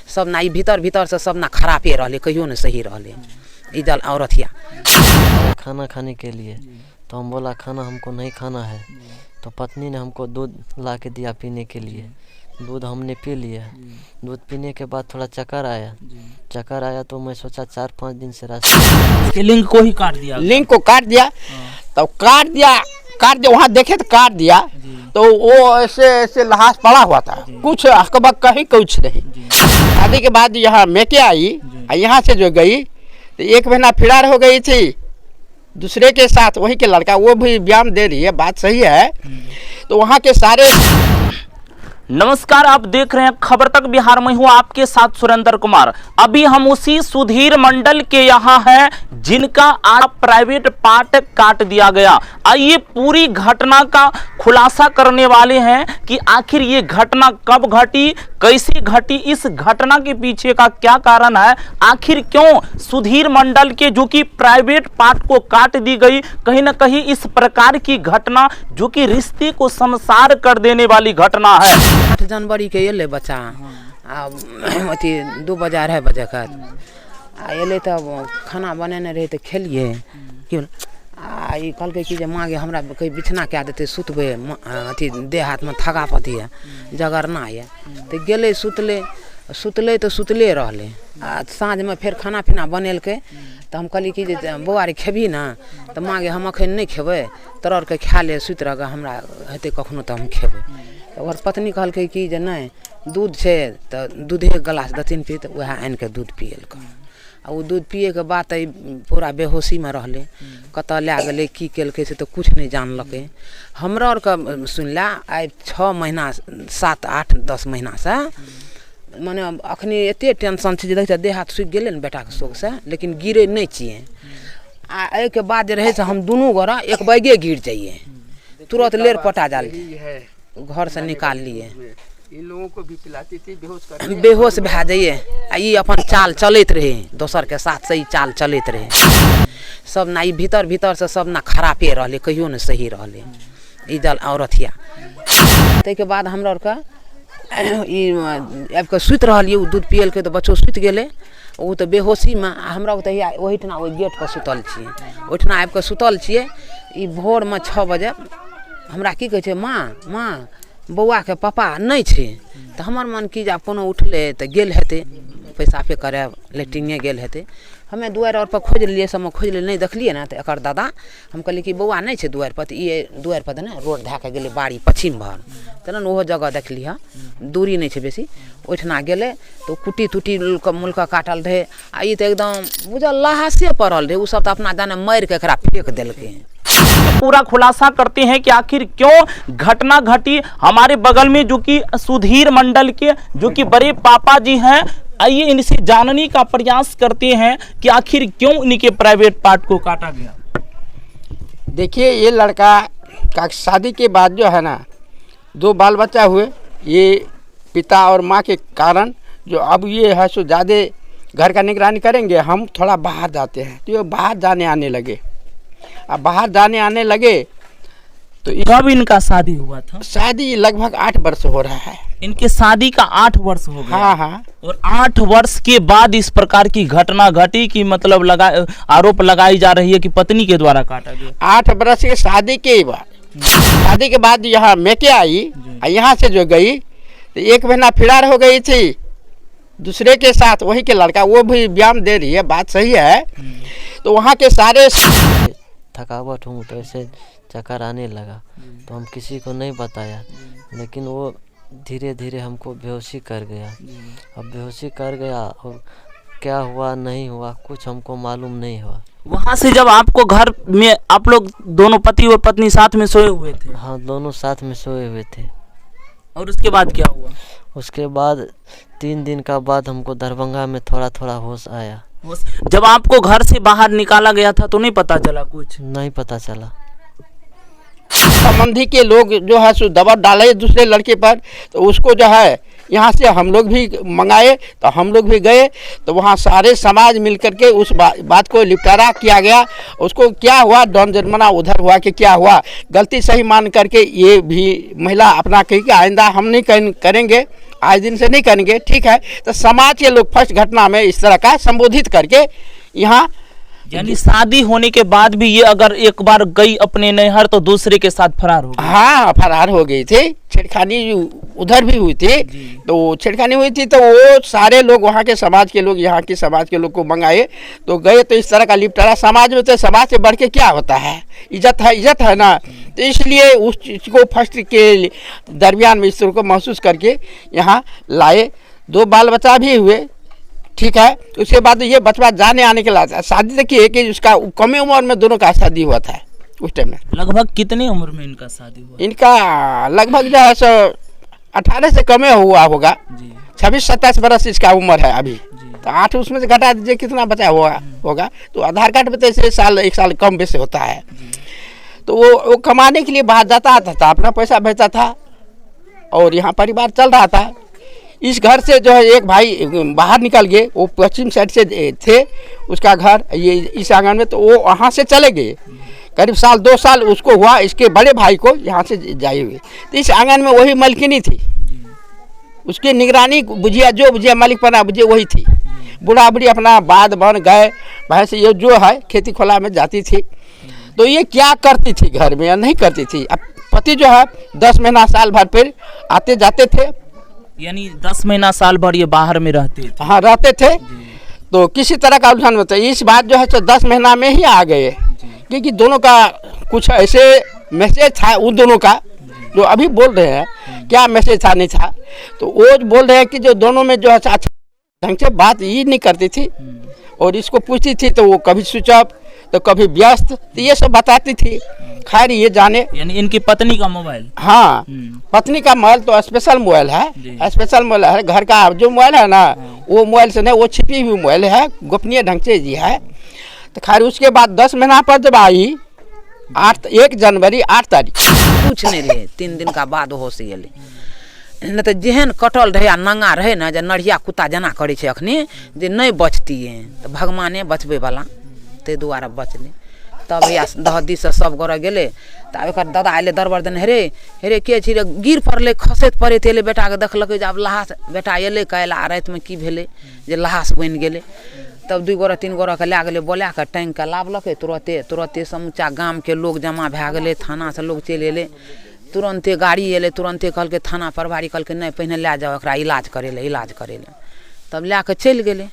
सब ना भीतर भीतर से सब ना खराबे रहले, कहियो न सही रहले ई दल औरतिया। खाना खाने के लिए तो हम बोला खाना हमको नहीं खाना है, तो पत्नी ने हमको दूध ला के दिया पीने के लिए। दूध हमने पी लिया। दूध पीने के बाद थोड़ा चक्कर आया तो मैं सोचा 4-5 दिन से रास्ते लिंग को ही काट दिया। लिंग को काट दिया, तो काट दिया वहाँ देखे तो काट दिया, तो वो ऐसे लहास पड़ा हुआ था, कुछ हकबक कहीं कुछ नहीं। शादी के बाद यहाँ मेके आई, यहाँ से जो गई तो 1 महीना फिरार हो गई थी दूसरे के साथ, वही के लड़का, वो भी व्यायाम दे रही है, बात सही है। तो वहाँ के सारे नमस्कार, आप देख रहे हैं खबर तक बिहार में हूं आपके साथ सुरेंद्र कुमार। अभी हम उसी सुधीर मंडल के यहाँ हैं जिनका प्राइवेट पार्ट काट दिया गया। आइए पूरी घटना का खुलासा करने वाले हैं कि आखिर ये घटना कब घटी, कैसे घटी, इस घटना के पीछे का क्या कारण है, आखिर क्यों सुधीर मंडल के जो कि प्राइवेट पार्ट को काट दी गई। कहीं ना कहीं इस प्रकार की घटना जो कि रिश्ते को संसार कर देने वाली घटना है। 8 जनवरी के एले बच्चा अथी 2 बजे 2:30 बजे का एले, तब खाना बनेने रहे तो खेलिए कि ई कहलकै कि जे माँ गे हमरा कहीं बिछना क्या देते सुतबे, अथी देह हाथ में थकापति है, जगरना है, तो गेले सुतले तो सुतले रहले। आ साँझ में फिर खाना पीना बनेलकै, तो हम कहली कि जे बौआ रे खेबही ना, तो माँ गे हम अखन नहीं खेबै, तर के खा ले सुति रह, हमरा हेतै कखनो तो हम खेबै। तो ओकर पत्नी कहलकै कि जे नहीं दूध छै तो दूधे गिलास देथिन पी, तो वह आनि के दूध पिएलकै। आ वो दूध पिए के बाद पूरा बेहोशी में रहले, कतऽ लै गेलै की केलकै से तो कुछ नहीं जानलकै। हमरा और के सुनला आइ 6 महीना 7-8-10 महीना से माने अखनी एते टेंशन छै जे देखिए देह हाथ सुखि गेलै ने बेटा के शोक से, लेकिन गिरे नहीं छिए। आ एहि के बाद जे रहे से हम दुनू गोरा एक बैगे गिर जाइए, तुरंत लेर पटा जाल घर से निकाल लिए। इन लोगों को भी पिलाती थी, बेहोश भै जाइए। आ ई अपन चाल चलते रहे, दोसर के साथ से चाल चलते रहे, सब ना भीतर भीतर से सब ना खराबे रहले, कहियो न सही रहले ई दल औरतिया। तै के बाद हमरा और के आबि के सुति रहलिए, उ दूध पियलकै तो बच्चो सुति गेलै, उ तो बेहोशी में। हमरा तहिया ओहिठना ओहि गेट पर सुतल छिए, ओहिठना आबि के सुतल छिए। ई भोर में 6 बजे हमरा की कहै छै, माँ बौआ के पापा नहीं छे। तो हमर मन की जा कोनो उठले तो गेल हेते पेशाबे करे, लेट्रिने गेल हेते। हमें दुआर और पर खोज लिए, सब में खोज लिए, नहीं देखलिए ना। तो एक दादा हम कहली कि बौआ नहीं छे दुआर पर, तो ये दुआर पर ना रोड धै के गेले बाड़ी पश्चिम भर, तो ना ओहो जगह देखली है, दूरी नहीं छे बेसी। ओहिठना गेले तो कुटी तुटी मुल्का काटल रहे, आ ई तो एकदम बुझल लहासे पड़ल रहे। उ सब तो अपना जाने मार के एकरा फेंक देलकै। पूरा खुलासा करते हैं कि आखिर क्यों घटना घटी। हमारे बगल में जो कि सुधीर मंडल के जो कि बड़े पापा जी हैं, आइए इनसे जानने का प्रयास करते हैं कि आखिर क्यों इनके प्राइवेट पार्ट को काटा गया। देखिए ये लड़का का शादी के बाद जो है ना 2 बाल बच्चा हुए, ये पिता और माँ के कारण जो अब ये है सो ज़्यादा घर का निगरानी करेंगे। हम थोड़ा बाहर जाते हैं तो ये बाहर जाने आने लगे। अब बाहर जाने आने लगे तो कब इनका शादी हुआ था? शादी लगभग 8 वर्ष हो रहा है। इनके शादी का 8 वर्ष हो गया। हाँ। और 8 वर्ष के बाद इस प्रकार की घटना घटी कि मतलब आरोप लगाई जा रही है कि पत्नी के द्वारा काटा गया। 8 वर्ष के शादी के बाद यहाँ मेके आई, यहाँ से जो गई तो 1 महीना फिरार हो गई थी दूसरे के साथ, वही के लड़का, वो भी व्यायाम दे रही है, बात सही है। तो वहाँ के सारे थकावट हूँ तो ऐसे चक्कर आने लगा, तो हम किसी को नहीं बताया, लेकिन वो धीरे धीरे हमको बेहोशी कर गया। अब बेहोशी कर गया और क्या हुआ नहीं हुआ कुछ हमको मालूम नहीं हुआ। वहाँ से जब आपको घर में आप लोग दोनों पति और पत्नी साथ में सोए हुए थे? हाँ, दोनों साथ में सोए हुए थे। और उसके बाद क्या हुआ? उसके बाद 3 दिन का बाद हमको दरभंगा में थोड़ा थोड़ा होश आया। जब आपको घर से बाहर निकाला गया था तो नहीं पता चला? कुछ नहीं पता चला। संबंधी के लोग जो है सो दबाव डाले दूसरे लड़के पर, तो उसको जो है यहाँ से हम लोग भी मंगाए, तो हम लोग भी गए, तो वहाँ सारे समाज मिल करके उस बात को निपटारा किया गया। उसको क्या हुआ, दंड जुर्माना उधर हुआ कि क्या हुआ, गलती सही मान करके ये भी महिला अपना कही कि आइंदा हम नहीं करेंगे आज दिन से नहीं करेंगे, ठीक है। तो समाज के लोग फर्स्ट घटना में इस तरह का संबोधित करके यहाँ, यानी शादी होने के बाद भी ये अगर एक बार गई अपने नैहर तो दूसरे के साथ फरार हो गई। हाँ फरार हो गई थी, छेड़खानी उधर भी हुई थी। तो छेड़खानी हुई थी तो वो सारे लोग वहाँ के समाज के लोग यहाँ के समाज के लोग को मंगाए तो गए। तो इस तरह का लिपटारा समाज में, तो समाज से बढ़ के क्या होता है, इज्जत है ना। तो इसलिए उस चीज़ को फर्स्ट के दरमियान में इस तरह को महसूस करके यहाँ लाए। 2 बाल बच्चा भी हुए, ठीक है। उसके बाद ये बचवा जाने आने के लिए शादी देखिए कि उसका कम उम्र में दोनों का शादी हुआ था उस टाइम में। लगभग कितने उम्र में इनका शादी हुआ? इनका लगभग जो है 18 से कम हुआ होगा, 26-27 बरस इसका उम्र है अभी। तो 8 उसमें से घटा दीजिए कितना बचा हुआ होगा। तो आधार कार्ड में तो ऐसे एक साल कम वैसे होता है। तो वो कमाने के लिए बाहर जाता आता था, अपना पैसा भेजता था और यहाँ परिवार चल रहा था। इस घर से जो है एक भाई बाहर निकल गए, वो पश्चिम साइड से थे उसका घर ये इस आंगन में। तो वो वहाँ से चले गए, करीब 1-2 साल उसको हुआ इसके बड़े भाई को यहाँ से जाए हुए। तो इस आंगन में वही मालकिनी थी, उसकी निगरानी बुझिया, जो बुझिया मालिक पना बुझिया वही थी। बूढ़ा बूढ़ी अपना बाद बन गए भैंस ये जो है खेती खोला में जाती थी। तो ये क्या करती थी घर में या नहीं करती थी। अब पति जो है 10 महीना साल भर फिर आते जाते थे, यानी 10 महीना साल भर ये बाहर में रहते थे। हाँ रहते थे। तो किसी तरह का उलझन होता है। इस बात जो है तो 10 महीना में ही आ गए, क्योंकि दोनों का कुछ ऐसे मैसेज था उन दोनों का जो अभी बोल रहे हैं, क्या मैसेज था नहीं था। तो वो बोल रहे हैं कि जो दोनों में जो है अच्छा ढंग से बात ये नहीं करती थी और इसको पूछती थी तो वो कभी स्विच ऑफ तो कभी व्यस्त, तो ये सब बताती थी। खैर ये जाने, यानी इनकी पत्नी का मोबाइल, हाँ पत्नी का मोबाइल तो स्पेशल मोबाइल है, स्पेशल मोबाइल है। घर का जो मोबाइल है ना वो मोबाइल से नहीं, वो छिपी हुई मोबाइल है, गोपनीय ढंग से जी है। तो खैर उसके बाद 10 महीना पर जब आई 1 जनवरी 8 तारीख कुछ नहीं रहे, 3 दिन का बाद हो से गेले। नहीं तो जेहन कटल रहे आ नंगा रहे ना, जे नढ़िया कुत्ता जना करे छे अखनी, जे नहीं बचतिए तो भगवाने बचबे वाला ते दुआरे बचले। तब या 10 दिन से सब गोरा गेले। तब एक दादा आए दरबार देने, हेरे के छी रे, गिर पड़ले खसैत पड़े तेले। बेटा के देखलकै जे आब लहास बेटा एले काल्हि आ राति में की भेले जे लहास बनि गेले। तब 2 गोरा 3 गोरा के लै गेले, बोला के टांग के लाबलकै। तुरते समूचा गाम के लोग जमा भए गेले, थाना से लोग चलि एले, तुरंते गाड़ी एले, तुरंते कहलकै थाना प्रभारी कहलकै नहीं पहिने लै जाओ एकरा इलाज करे ले। तब लै के चलि गेले।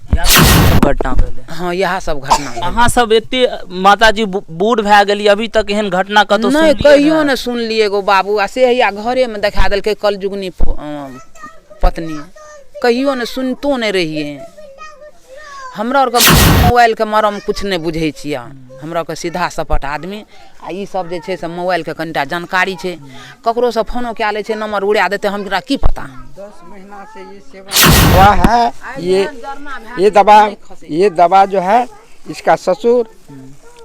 घटना भेलै। हाँ यह सब घटना भेलै। अहाँ सब एते माताजी बूढ़ भए गेली, अभी तक एहन घटना कतौ नहीं कहियो ने सुनलिए एगो बाबू आ से हैया घरे में देखा देलकै कलजुगनी पत्नी, कहियो ने सुनतो नहीं रहिए। हमरा और के मोबाइल के मरम कुछ नहीं बुझे छियै, हमरा के सीधा सपट आदमी। आ ई सब जे छै से मोबाइल के कनिटा जानकारी छै, ककरो से फोनो कए लै छै, नंबर उड़ा देते, हमरा की पता। 10 महीना से ये सेवन हुआ है। ये दवा जो है इसका ससुर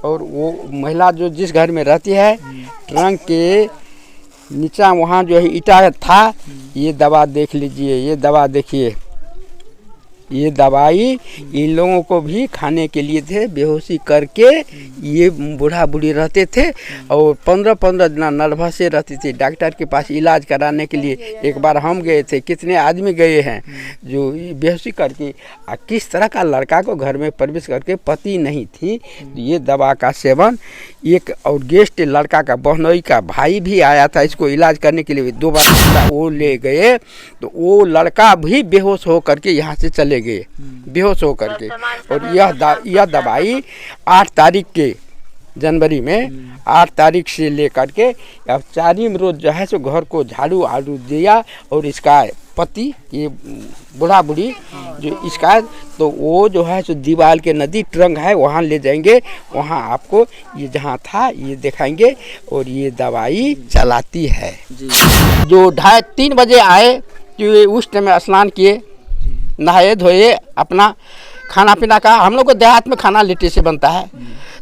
और वो महिला जो जिस घर में रहती है, ट्रंक के नीचा वहाँ जो है ईटा था। ये दवा देख लीजिए, ये दवा देखिए, ये दवाई इन लोगों को भी खाने के लिए थे। बेहोशी करके ये बूढ़ा बूढ़ी रहते थे और 15-15 दिन नर्वस से रहती थी। डॉक्टर के पास इलाज कराने के लिए एक बार हम गए थे, कितने आदमी गए हैं जो बेहोशी करके। किस तरह का लड़का को घर में प्रवेश करके पति नहीं थी। तो ये दवा का सेवन, एक और गेस्ट लड़का का बहनोई का भाई भी आया था इसको इलाज करने के लिए, 2 बार वो ले गए। तो वो लड़का भी बेहोश हो करके यहाँ से चले गए, बेहोश हो करके। और यह दवाई 8 तारीख के जनवरी में 8 तारीख से लेकर के अब 4 रोज जो है सो घर को झाड़ू आड़ू दिया। और इसका पति ये बूढ़ा बूढ़ी जो इसका, तो वो जो है सो दीवाल के नदी ट्रंक है वहाँ ले जाएंगे, वहाँ आपको ये जहाँ था ये दिखाएंगे और ये दवाई चलाती है। जो 2:30-3 बजे आए कि उस टाइम स्नान किए, नहाए धोए, अपना खाना पीना का, हम लोग को देहात में खाना लिट्टी से बनता है।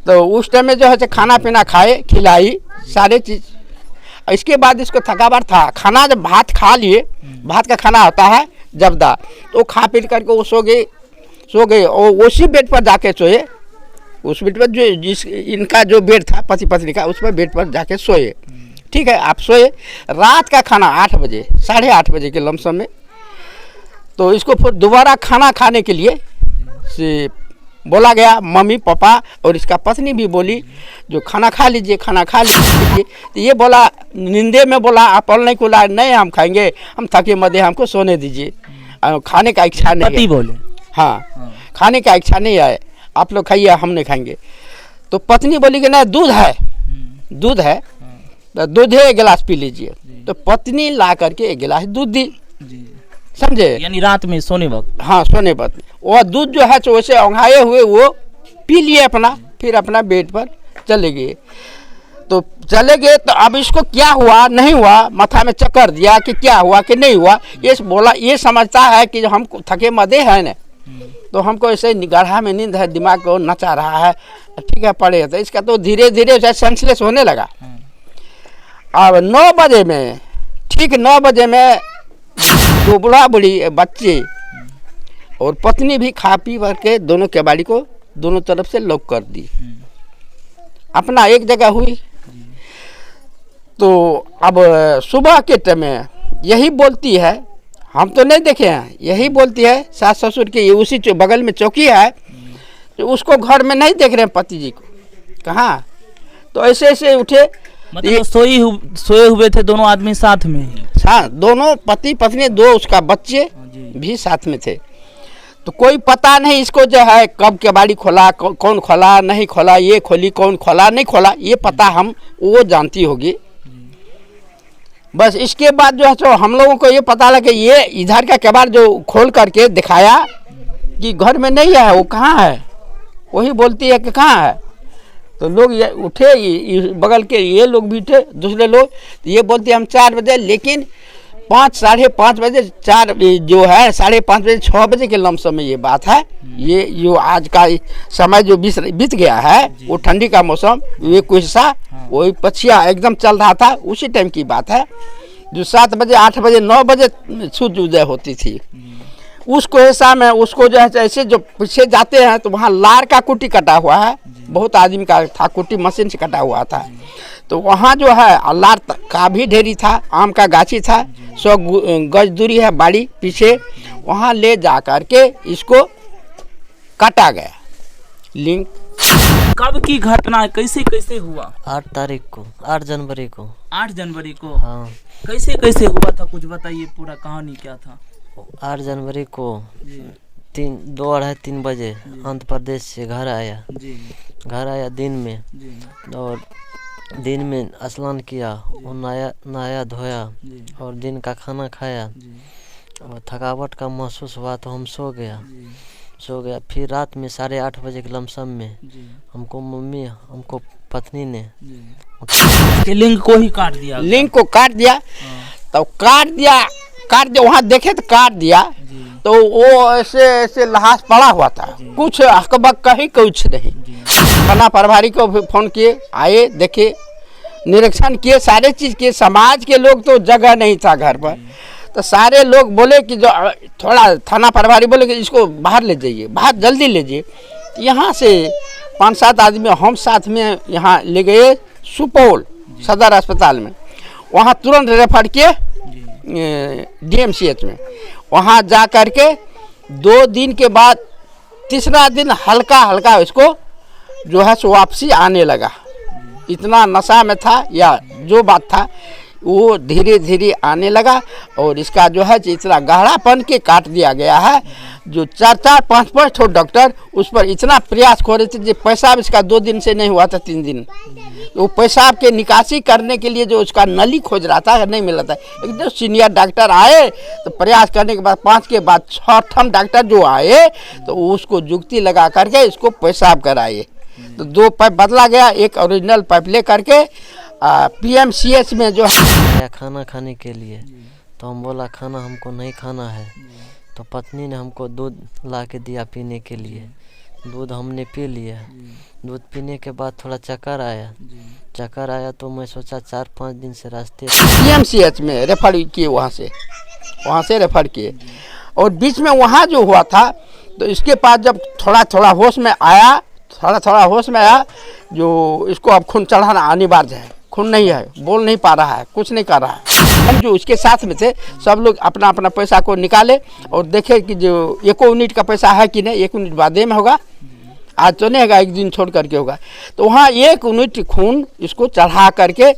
तो उस टाइम में जो है खाना पीना खाए, खिलाई सारे चीज़। इसके बाद इसको थकावट था, खाना जब भात खा लिए, भात का खाना होता है जबदा, तो खा पी करके वो सो गए और उसी बेड पर जाके सोए। उस बेड पर जो इनका जो बेड था पति पत्नी का, उस पर बेड पर जाके सोए। ठीक है, आप सोए, रात का खाना 8 बजे 8:30 बजे के लमसम में, तो इसको फिर दोबारा खाना खाने के लिए से बोला गया, मम्मी पापा और इसका पत्नी भी बोली जो खाना खा लीजिए, खाना खा लीजिए। तो ये बोला, नींदे में बोला, आप नहीं खुला, नहीं हम खाएंगे, हम थके मदे, हमको सोने दीजिए, खाने का इच्छा नहीं पति बोले हाँ, खाने का इच्छा नहीं है, आप लोग खाइए, हम नहीं खाएंगे। तो पत्नी बोली कि नहीं, दूध है, दूध है, तो दूध है, 1 गिलास पी लीजिए। तो पत्नी ला करके 1 गिलास दूध दी, समझे, यानी रात में सोने वक्त। हाँ, सोने वक्त वो दूध जो है तो वैसे ओंघाए हुए वो पी लिए अपना, फिर अपना बेड पर चले गए। तो चले गए, तो अब इसको क्या हुआ नहीं हुआ, माथा में चक्कर दिया कि क्या हुआ कि नहीं हुआ, ये बोला, ये समझता है कि हम थके मदे हैं ना, तो हमको ऐसे गढ़ा में नींद है, दिमाग को नचा रहा है, ठीक है पड़े। तो इसका तो धीरे धीरे सेंसलेस होने लगा। अब 9 बजे में, ठीक 9 बजे में, दो बूढ़ा बूढ़ी बच्चे और पत्नी भी खा पी भर के दोनों केबाड़ी को दोनों तरफ से लॉक कर दी, अपना एक जगह हुई। तो अब सुबह के टाइम में यही बोलती है, हम तो नहीं देखे हैं, यही बोलती है सास ससुर के, उसी बगल में चौकी है, तो उसको घर में नहीं देख रहे हैं पति जी को, कहाँ। तो ऐसे ऐसे उठे, मतलब सोए हुए थे दोनों आदमी साथ में ही। हाँ, दोनों पति पत्नी, 2 उसका बच्चे भी साथ में थे। तो कोई पता नहीं इसको जो है कब केबाड़ी खोला, कौन खोला नहीं खोला, ये खोली कौन खोला नहीं खोला, ये पता हम वो जानती होगी। बस इसके बाद जो है तो हम लोगों को ये पता लगा कि ये इधर का केबाड़ जो खोल करके दिखाया कि घर में नहीं है, वो कहाँ है, वही बोलती है कि कहाँ है। तो लोग ये उठे, बगल के ये लोग भी उठे, दूसरे लोग, तो ये बोलते हम 4 बजे, लेकिन 5 साढ़े 5 बजे 4 जो है 5:30 बजे 6 बजे के लमसम में ये बात है। ये जो आज का समय जो बीत गया है, वो ठंडी का मौसम, ये कुछ वही पछिया एकदम चल रहा था, उसी टाइम की बात है, जो 7 बजे 8 बजे 9 बजे सूर्य उदय होती थी। उसको ऐसा में उसको जो है ऐसे जो पीछे जाते हैं तो वहाँ लार का कुटी कटा हुआ है, बहुत आदमी का था, कुटी मशीन से कटा हुआ था। तो वहाँ जो है लार का भी ढेरी था, आम का गाछी था, 100 गज दूरी है बाड़ी पीछे, वहाँ ले जा कर के इसको काटा गया। लिंक कब की घटना है, कैसे कैसे हुआ? 8 तारीख को, 8 जनवरी को। 8 जनवरी को? हाँ। कैसे कैसे हुआ था, कुछ बताइए, पूरा कहानी क्या था? 8 जनवरी को 2 अढ़ाई 3 बजे आंध्र प्रदेश से घर आया दिन में, और दिन में स्नान किया और नहाया धोया और दिन का खाना खाया, और थकावट का महसूस हुआ तो हम सो गया। फिर रात में 8:30 बजे के लमसम में हमको पत्नी ने लिंग को ही काट दिया। लिंग को काट दिया। तो काट दिया वहाँ देखे तो काट दिया, तो वो ऐसे ऐसे लहास पड़ा हुआ था, कुछ हकबक कहीं कुछ नहीं। थाना प्रभारी को फोन किए, आए देखे, निरीक्षण किए, सारे चीज किए। समाज के लोग तो जगह नहीं था घर पर, तो सारे लोग बोले कि जो थोड़ा थाना प्रभारी बोले कि इसको बाहर ले जाइए, बाहर जल्दी ले जाइए। यहाँ से 5-7 आदमी हम साथ में यहाँ ले गए सुपौल सदर अस्पताल में, वहाँ तुरंत रेफर किए DMCH में। वहाँ जा कर के 2 दिन के बाद तीसरा दिन हल्का हल्का इसको जो है सो वापसी आने लगा। इतना नशा में था या जो बात था वो धीरे धीरे आने लगा, और इसका जो है इतना गहरापन के काट दिया गया है, जो 4-4 5-5 ठो डॉक्टर उस पर इतना प्रयास कर रहे थे। जो पेशाब इसका 2 दिन से नहीं हुआ था, 3 दिन, तो पेशाब के निकासी करने के लिए जो उसका नली खोज रहा था, नहीं मिला था। एकदम सीनियर डॉक्टर आए, तो प्रयास करने के बाद 5 के बाद 6 डॉक्टर जो आए, तो उसको जुक्ति लगा करके इसको पेशाब कराए। तो 2 पाइप बदला गया, एक ओरिजिनल पाइप ले करके PMCH में जो है खाना खाने के लिए। तो हम बोला खाना हमको नहीं खाना है, तो पत्नी ने हमको दूध ला के दिया पीने के लिए। दूध हमने पी लिया। दूध पीने के बाद थोड़ा चक्कर आया तो मैं सोचा 4-5 दिन से रास्ते PMCH में रेफर किए, वहाँ से रेफर किए। और बीच में वहाँ जो हुआ था, तो इसके पास जब थोड़ा होश में आया, जो इसको अब खून चढ़ाना अनिवार्य है, खून नहीं है, बोल नहीं पा रहा है, कुछ नहीं कर रहा है। हम जो उसके साथ में थे सब लोग अपना अपना पैसा को निकाले और देखे कि जो 1 यूनिट का पैसा है कि नहीं, 1 यूनिट बाद में होगा, आज तो नहीं होगा, एक दिन छोड़ करके होगा। तो वहाँ 1 यूनिट खून इसको चढ़ा करके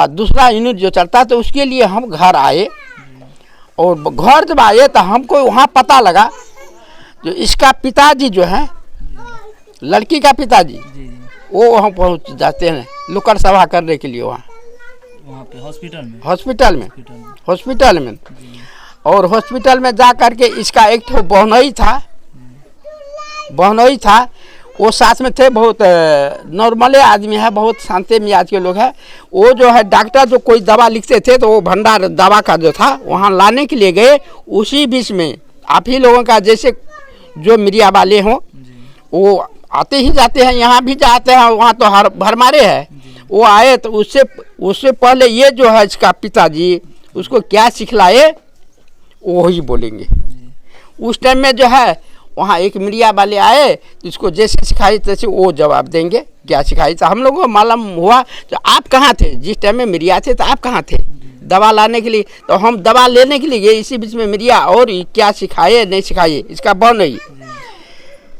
दूसरा यूनिट जो चढ़ता तो उसके लिए हम घर आए। और घर जब आए तो हमको वहाँ पता लगा जो इसका पिताजी जो है, लड़की का पिताजी, वो वहाँ पहुँच जाते हैं लुकड़ सभा करने के लिए वहाँ पे हॉस्पिटल में। और हॉस्पिटल में जा करके इसका एक ठो बहनोई था, वो साथ में थे। बहुत नॉर्मले आदमी है, बहुत शांति मिजाज के लोग हैं। वो जो है डॉक्टर जो कोई दवा लिखते थे तो वो भंडार दवा का जो था वहाँ लाने के लिए गए। उसी बीच में आप ही लोगों का जैसे जो मीडिया वाले हों वो आते ही जाते हैं, यहाँ भी जाते हैं, वहाँ तो हर भरमारे है। वो आए तो उससे पहले ये जो है इसका पिताजी उसको क्या सिखलाए वो ही बोलेंगे। उस टाइम में जो है वहाँ एक मीडिया वाले आए तो इसको जैसे सिखाई तैसे वो जवाब देंगे क्या सिखाई। तो हम लोगों को मालूम हुआ तो आप कहाँ थे जिस टाइम में मीडिया थे, तो आप कहाँ थे दवा लाने के लिए? तो हम दवा लेने के लिए गए, इसी बीच में मीडिया और क्या सिखाए नहीं सिखाए इसका बन नहीं।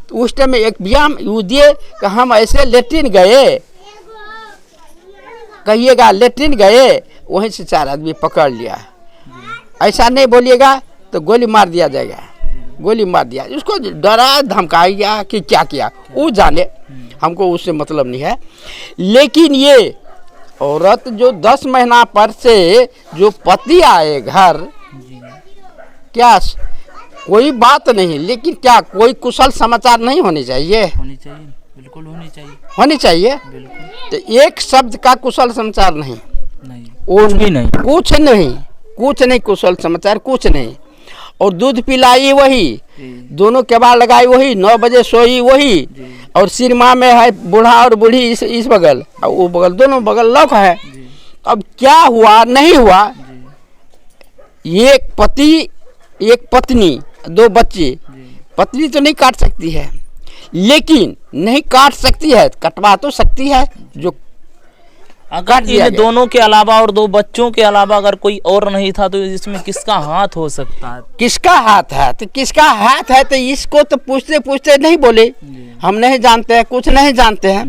तो उस टाइम में एक व्यायाम दिए कि हम ऐसे लेट्रिन गए, कहिएगा लेट्रिन गए, वहीं से 4 आदमी पकड़ लिया। ऐसा नहीं बोलिएगा तो गोली मार दिया जाएगा, गोली मार दिया। उसको डरा धमकाया कि क्या किया वो जाने, हमको उससे मतलब नहीं है। लेकिन ये औरत जो 10 महीना पर से जो पति आए घर, क्या कोई बात नहीं, लेकिन क्या कोई कुशल समाचार नहीं होनी चाहिए? बिल्कुल होनी चाहिए। तो एक शब्द का कुशल समाचार नहीं, कुछ भी नहीं, कुछ नहीं कुशल समाचार कुछ नहीं। और दूध पिलाई वही, दोनों केबाड़ लगाई वही, 9 बजे सोई वही, और सिरमा में है बूढ़ा और बूढ़ी इस बगल और वो बगल, दोनों बगल लौक है। अब क्या हुआ नहीं हुआ, एक पति एक पत्नी 2 बच्चे, पत्नी तो नहीं काट सकती है, लेकिन नहीं काट सकती है कटवा तो सकती है। जो अगर इन दोनों के अलावा और 2 बच्चों के अलावा अगर कोई और नहीं था तो इसमें किसका हाथ हो सकता है? किसका हाथ है? तो किसका हाथ है तो इसको तो पूछते पूछते नहीं बोले, हम नहीं जानते हैं, कुछ नहीं जानते हैं।